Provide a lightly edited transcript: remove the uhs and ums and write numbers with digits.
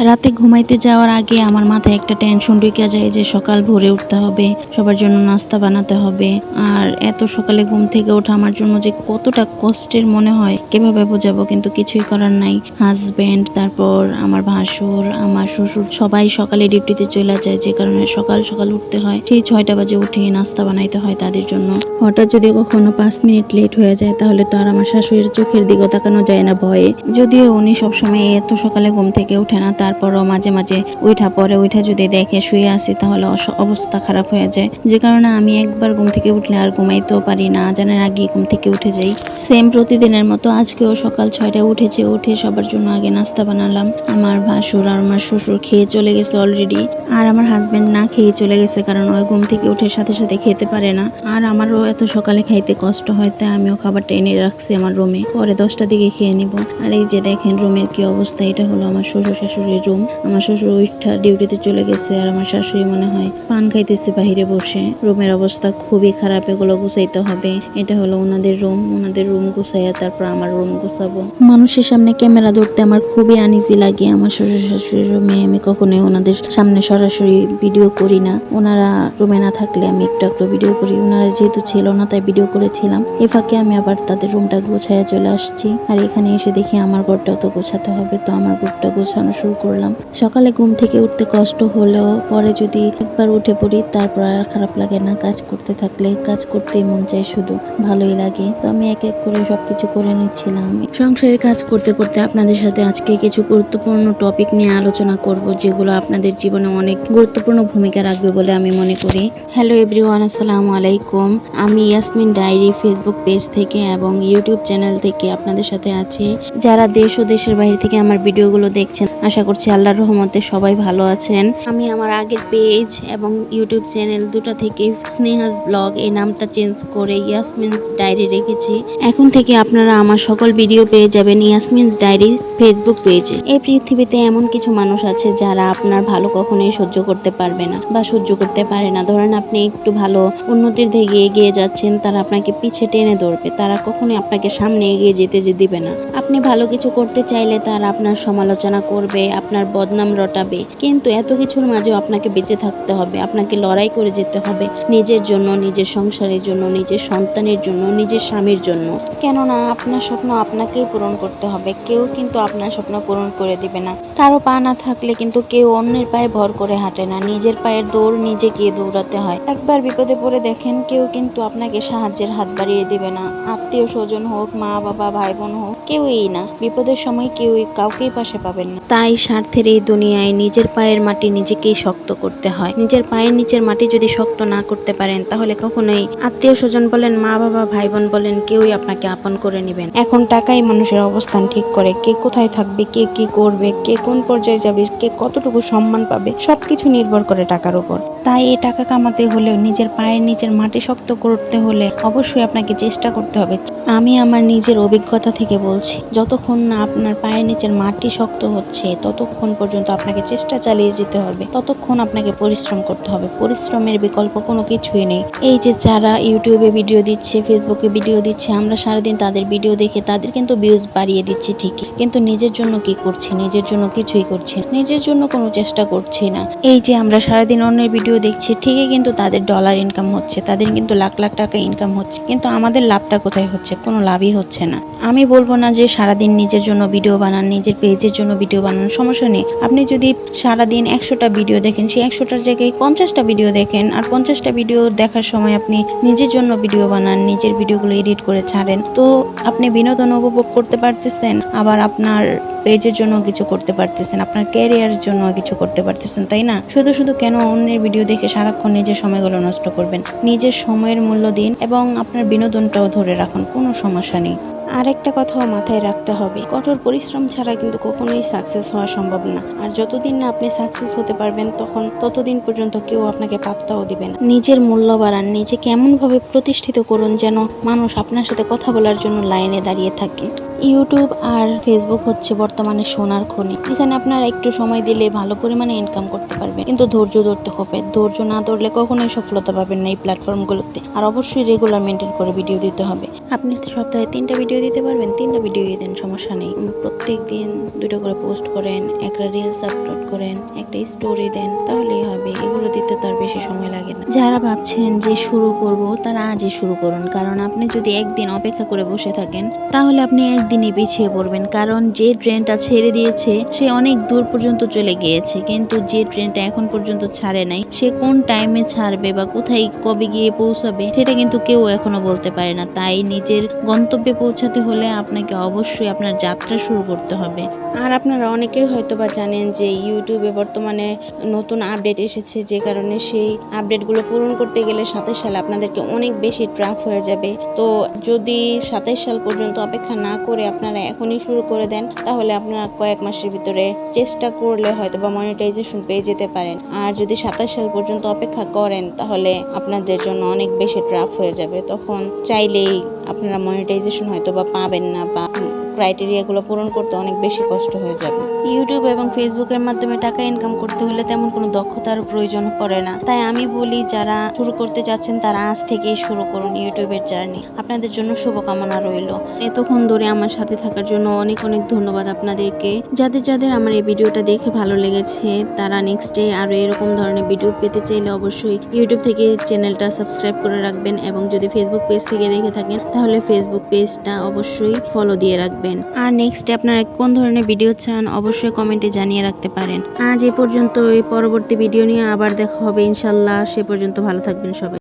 রাতে ঘুমাইতে যাওয়ার আগে আমার মাথায় একটা টেনশন ঢুকে যায় যে সকাল ভোরে উঠতে হবে, সবার জন্য নাস্তা বানাতে হবে। আর এত সকালে ঘুম থেকে ওঠা আমার জন্য যে কতটা কষ্টের মনে হয় কিভাবে বোঝাবো, কিন্তু কিছুই করার নাই। হাজবেন্ড, তারপর আমার ভাসুর, আমার শ্বশুর সবাই সকালে ডিউটিতে চলে যায়, যে কারণে সকাল সকাল উঠতে হয়। সেই 6টা বাজে উঠে নাস্তা বানাইতে হয় তাদের জন্য। হঠাৎ যদি কখনো 5 মিনিট লেট হয়ে যায় তাহলে তো আর আমার শাশুড়ির চোখের দিকে তাকানো যায় না ভয়ে। যদিও উনি সবসময় এত সকালে ঘুম থেকে উঠে না, তারপরও মাঝে মাঝে উঠা যদি দেখে শুয়ে আছি তাহলে অবস্থা খারাপ হয়ে যায়, যে কারণে আমি একবার ঘুম থেকে উঠলে আর ঘুমাইতেও পারি না, আজানের আগে ঘুম থেকে উঠে যাই। সেম প্রতিদিনের মতো আজকেও সকাল 6টায় উঠেছি। উঠে সবার জন্য আগে নাস্তা বানালাম। আমার ভাসুর আর আমার শ্বশুর খেয়ে চলে গেছে অলরেডি, আর আমার হাজবেন্ড না খেয়ে চলে গেছে, কারণ ওই ঘুম থেকে উঠে সাথে সাথে খেতে পারে না। আর আমারও এত সকালে খাইতে কষ্ট হয়, তাই আমিও খাবারটা এনে রাখছি আমার রুমে, পরে 10টার দিকে খেয়ে নিব। আর এই যে দেখেন রুমের কি অবস্থা, এটা হলো আমার শ্বশুর শাশুড়ির রুম। আমার শ্বশুর উঠা ডিউটিতে চলে গেছে, আর আমার শাশুড়ি মনে হয় পান খাইতেছে বাহিরে বসে। রুমের অবস্থা খুবই খারাপ, এগুলো গুছাইতে হবে। এটা হলো ওনাদের রুম গুছাইয়া তারপর আমার রুম গুছাবো। মানুষের সামনে ক্যামেরা ধরতে আমার খুবই আনইজি লাগে। আমার শ্বশুর শাশুড়ির রুমে আমি কখনোই ওনাদের সামনে সরাসরি ভিডিও করি না। ওনারা রুমে না থাকলে আমি একটু একটু ভিডিও করি, ওনারা যেহেতু ছিল না তাই ভিডিও করেছিলাম। এ ফাঁকে আমি আবার তাদের রুমটা গুছাইয়া চলে আসছি। আর এখানে এসে দেখি আমার ঘরটাও তো গোছাতে হবে, তো আমার ঘরটা গোছানো শুরু করলাম। সকালে ঘুম থেকে উঠতে কষ্ট হলেও পরে যদি একবার উঠে পড়ি তারপর আর খারাপ লাগে না। কাজ করতে থাকলে কাজ করতেই মন চায়, শুধু ভালোই লাগে। তো আমি এক এক করে সবকিছু করে নিচ্ছিলাম। সংসারের কাজ করতে করতে আপনাদের সাথে আজকে কিছু গুরুত্বপূর্ণ টপিক নিয়ে আলোচনা করব, যেগুলো আপনাদের জীবনে অনেক গুরুত্বপূর্ণ ভূমিকা রাখবে বলে আমি মনে করি। হ্যালো এভরিওয়ান, আসসালামু আলাইকুম। আমি ইয়াসমিন ডায়েরি ফেসবুক পেজ থেকে এবং ইউটিউব চ্যানেল থেকে আপনাদের সাথে আছি। যারা দেশ ও দেশের বাইরে থেকে আমার ভিডিওগুলো দেখছেন, আশা করছি আল্লাহর রহমতে সবাই ভালো আছেন। আমি আমার আগের পেজ এবং ইউটিউব চ্যানেল দুটো থেকে স্নেহাস ব্লগ এই নামটা চেঞ্জ করে ইয়াসমিনস ডায়েরি রেখেছি। এখন থেকে আপনারা আমার সকল ভিডিও পেয়ে যাবেন ইয়াসমিনস ডায়েরি ফেসবুক পেজে। এই পৃথিবীতে এমন কিছু মানুষ আছে যারা আপনার ভালো কখনোই সহ্য করতে পারবে না বা সহ্য করতে পারে না। ধরেন আপনি একটু ভালো উন্নতির দিকে এগিয়ে যাচ্ছেন, তারা আপনাকে পিছে টেনে ধরবে, তারা কখনোই আপনাকে সামনে এগিয়ে যেতে দিবে না। আপনি ভালো কিছু করতে চাইলে তারা আপনার সমালোচনা করবে, আপনার বদনাম রটাবে, কিন্তু এত কিছুর মাঝেও আপনাকে বেঁচে থাকতে হবে, আপনাকে লড়াই করে যেতে হবে নিজের জন্য, নিজের সংসারের জন্য, নিজের সন্তানের জন্য, নিজের স্বামীর জন্য। কেননা আপনার স্বপ্ন আপনাকেই পূরণ করতে হবে, কেউ কিন্তু আপনার স্বপ্ন পূরণ করে দিবে না। কারো পা না থাকলে কিন্তু কেউ অন্যের পায়ে ভর করে হাঁটে না, নিজের পায়ের দৌড় নিজে গিয়ে দৌড়াতে হয়। একবার বিপদে পড়ে দেখেন, কেউ কিন্তু আপনাকে সাহায্যের হাত বাড়িয়ে দিবে না। আত্মীয় স্বজন হোক, মা বাবা, ভাই বোন হোক, কেউই না। বিপদের সময় কেউই কাউকেই পাশে পাবেন না। তাই স্বার্থের এই দুনিয়ায় নিজের পায়ের মাটি নিজেকেই শক্ত করতে হয়। নিজের পায়ের নিচের মাটি যদি শক্ত না করতে পারেন তাহলে কখনোই আত্মীয় স্বজন বলেন, মা বাবা, ভাই বোন বলেন, কেউই আপনাকে আপন করে নেবেন। এখন টাকাই মানুষের অবস্থান ঠিক করে, কে কোথায় থাকবে, কে কি করবে, কে কোন পর্যায়ে যাবে, কে কতটুকু সম্মান পাবে, সবকিছু নির্ভর করে টাকার উপর। তাই এই টাকা কামাতে হলেও নিজের পায়ের নিচের মাটি শক্ত করতে হলে অবশ্যই আপনাকে চেষ্টা করতে হবে। আমি আমার নিজের অভিজ্ঞতা থেকে বলছি, যতক্ষণ না আপনার পায়ের নিচের মাটি শক্ত হচ্ছে ততক্ষণ পর্যন্ত আপনাকে চেষ্টা চালিয়ে যেতে হবে, ততক্ষণ আপনাকে পরিশ্রম করতে হবে। পরিশ্রমের বিকল্প কোনো কিছুই নেই। এই যে যারা ইউটিউবে ভিডিও দিচ্ছে, ফেসবুকে ভিডিও দিচ্ছে, আমরা সারাদিন তাদের ভিডিও দেখে তাদের কিন্তু ভিউজ বাড়িয়ে দিচ্ছি ঠিকই, কিন্তু নিজের জন্য কি করছি? নিজের জন্য কিছুই করছি না, নিজের জন্য কোনো চেষ্টা করছি না। এই যে আমরা সারাদিন অন্যের ভিডিও দেখছি, ঠিকই কিন্তু তাদের ডলার ইনকাম হচ্ছে, তাদের কিন্তু লাখ লাখ টাকা ইনকাম হচ্ছে, কিন্তু আমাদের লাভটা কোথায় হচ্ছে? কোনো লাভই হচ্ছে না। আমি বলবো না যে সারাদিন নিজের জন্য ভিডিও বানান, নিজের পেজের জন্য ভিডিও বানান, সমস্যা নেই। আপনি যদি সারাদিন 100টা ভিডিও দেখেন, সেই 100টার জায়গায় 50টা ভিডিও দেখেন, আর 50টা ভিডিও দেখার সময় আপনি নিজের জন্য ভিডিও বানান, নিজের ভিডিওগুলো এডিট করে ছাড়েন, তো আপনি বিনোদন উপভোগ করতে পারতেছেন, আবার আপনার পেজের জন্য কিছু করতে পারতেছেন, আপনার ক্যারিয়ারের জন্য কিছু করতে পারতেছেন, তাই না? শুধু শুধু কেন অন্যের ভিডিও দেখে সারাক্ষণ নিজের সময়গুলো নষ্ট করবেন? নিজের সময়ের মূল্য দিন এবং আপনার বিনোদনটাও ধরে রাখুন, কোনো সমস্যা নেই। আরেকটা কথাও মাথায় রাখতে হবে, কঠোর পরিশ্রম ছাড়া কিন্তু কখনোই সাকসেস হওয়া সম্ভব না। আর যতদিন না আপনি সাকসেস হতে পারবেন ততদিন পর্যন্ত কেউ আপনাকে পাত্তাও দিবে না। নিজের মূল্য বাড়ান, নিজেকে এমন ভাবে প্রতিষ্ঠিত করুন যেন মানুষ আপনার সাথে কথা বলার জন্য লাইনে দাঁড়িয়ে থাকে। ইউটিউব আর ফেসবুক হচ্ছে বর্তমানে সোনার খনি। এখানে আপনারা একটু সময় দিলে ভালো পরিমাণে ইনকাম করতে পারবেন, কিন্তু ধৈর্য ধরতে হবে। ধৈর্য না ধরলে কখনোই সফলতা পাবেন না এই প্ল্যাটফর্মগুলোতে। আর অবশ্যই রেগুলার মেনটেন করে ভিডিও দিতে হবে। আপনি সপ্তাহে 3টা ভিডিও দিতে পারবেন, 3টা ভিডিও দেন, সমস্যা নেই। প্রত্যেক দিন 2টা করে পোস্ট করেন, একটা রিলস আপলোড করেন, একটা স্টোরি দেন, তাহলেই হবে। এগুলো দিতে তো আর বেশি সময় লাগে না। যারা ভাবছেন যে শুরু করব, তারা আজই শুরু করুন। কারণ আপনি যদি একদিন অপেক্ষা করে বসে থাকেন, তাহলে আপনি একদিনই পিছিয়ে পড়বেন। কারণ যে ট্রেনটা ছেড়ে দিয়েছে সে অনেক দূর পর্যন্ত চলে গিয়েছে, কিন্তু যে ট্রেনটা এখন পর্যন্ত ছাড়ে নাই, সে কোন টাইমে ছাড়বে বা কোথায় কবে গিয়ে পৌঁছাবে সেটা কিন্তু কেউ এখনো বলতে পারে না। তাই নিজের গন্তব্যে পৌঁছাতে হলে আপনাকে অবশ্যই আপনার যাত্রা শুরু করতে হবে। আর আপনারা অনেকেই হয়তো বা জানেন যে ইউটিউবে বর্তমানে নতুন আপডেট এসেছে, যে কারণে সেই আপডেটগুলো পূরণ করতে গেলে 27 সালে আপনাদেরকে অনেক বেশি ট্রাফ হয়ে যাবে। তো যদি 27 সাল পর্যন্ত অপেক্ষা না করে আপনারা এখনই শুরু করে দেন, তাহলে আপনারা কয়েক মাসের ভিতরে চেষ্টা করলে হয়তো বা মনিটাইজেশন পেয়ে যেতে পারেন। আর যদি 27 সাল পর্যন্ত অপেক্ষা করেন, তাহলে আপনাদের জন্য অনেক বেশি ট্রাফ হয়ে যাবে। তখন চাইলেই আপনারা মনিটাইজেশন হয়তো বা পাবেন না, বা ক্রাইটেরিয়াগুলো পূরণ করতে অনেক বেশি কষ্ট হয়ে যাবে। ইউটিউব এবং ফেসবুকের মাধ্যমে টাকা ইনকাম করতে হলে তেমন কোনো দক্ষতার প্রয়োজন পড়ে না। তাই আমি বলি, যারা শুরু করতে যাচ্ছেন তারা আজ থেকেই শুরু করুন ইউটিউবের জার্নি। আপনাদের জন্য শুভকামনা রইল। এতক্ষণ ধরে আমার সাথে থাকার জন্য অনেক অনেক ধন্যবাদ আপনাদেরকে। যাদের যাদের আমার এই ভিডিওটা দেখে ভালো লেগেছে, তারা নেক্সটে আরো এরকম ধরনের ভিডিও পেতে চাইলে অবশ্যই ইউটিউব থেকে চ্যানেলটা সাবস্ক্রাইব করে রাখবেন, এবং যদি ফেসবুক পেজ থেকে দেখে থাকেন তাহলে ফেসবুক পেজটা অবশ্যই ফলো দিয়ে রাখবেন। আর নেক্সটে আপনারা কোন ধরনের ভিডিও চান অবশ্যই কমেন্টে জানিয়ে রাখতে পারেন। আজ এ পর্যন্ত, এই পরবর্তী ভিডিও নিয়ে আবার দেখা হবে ইনশাল্লাহ। সে পর্যন্ত ভালো থাকবেন সবাই।